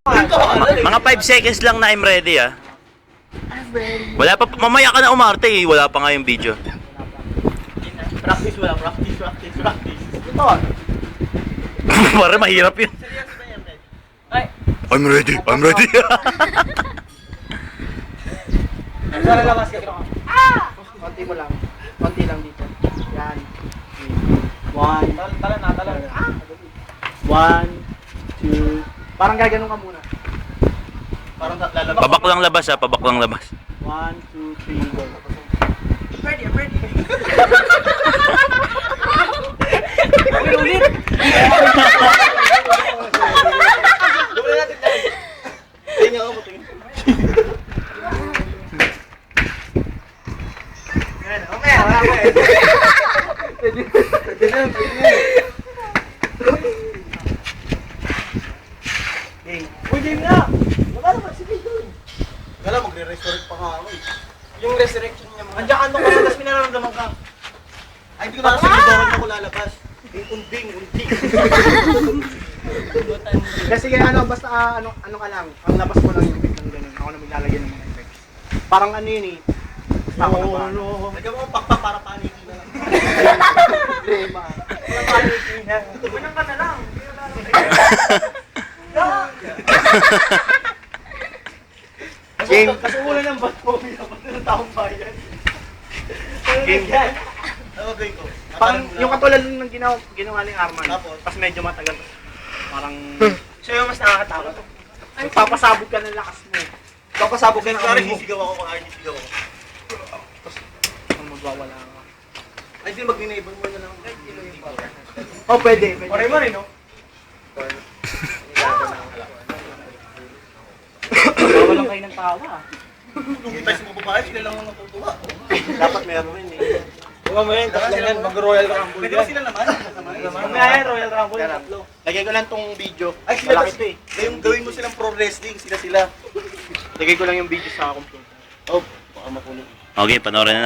Mga 5 seconds lang na I'm ready ah. Wala pa, mamaya ka na umarte eh. Wala pa nga yung video. Practice mo lang, practice. Ito. Para mahirap yun. Seryoso ba yan, Red? Ay. I'm ready. Para labas ka. Konti mo lang. Konti lang dito. Yan. One. Tala na. 1, 2. Parang gaganon ka muna. Parang lalabas. Pabak lang labas ah, pabak lang labas. 1, 2, 3, go. I'm ready. Ulit. Dumi natin tayo. Tingnan ako, tingin. Okay. Uy, game na! Wala naman si Vito. Wala, magre-resurrect pa nga ako eh. Yung resurrection niya mga... Andiyan ka nung tapos may nararamdaman ka. Ay, hindi ko na kasi doon ako lalabas. Unding. Kasi kaya basta ano ka lang, ang labas mo lang yung effect ng ganun. Ako na maglalagay ng mga effects. Parang ano yun eh. No. Lagyan mo pakpak para panikin na lang. Problema. Walang panikin na. Ganyan ka na lang. Game. Kasi wala ng Batmobile ako ng taong bayan. Game. Ano gawin ko? Parang yung katulad ng ginawa ni Arman. Tapos medyo matagal. Parang siya yung mas nakakatakot. Papasabog ka ng lakas mo. Papasabog ka ng amoy mo. Sisigaw ako kung sisigaw ako. Tapos magwawala ka. Ay, hindi mag-enable mo na lang. Oh, pwede. Pare mo rin, no? Walang kayo ng tawa. Yung tayo sa mga babae, sila lang ang natutuwa. Dapat meron rin eh. Huwag mo yun, tatlo yan, mag-Royal Rumble. Pwede ba sila naman? Mamaya Royal Rumble, tatlo. Lagay ko lang tong video. Ay, sila ba? Gawin mo silang pro wrestling, sila. Lagay ko lang yung video sa computer. Oh, baka mapuno. Okay, panoorin na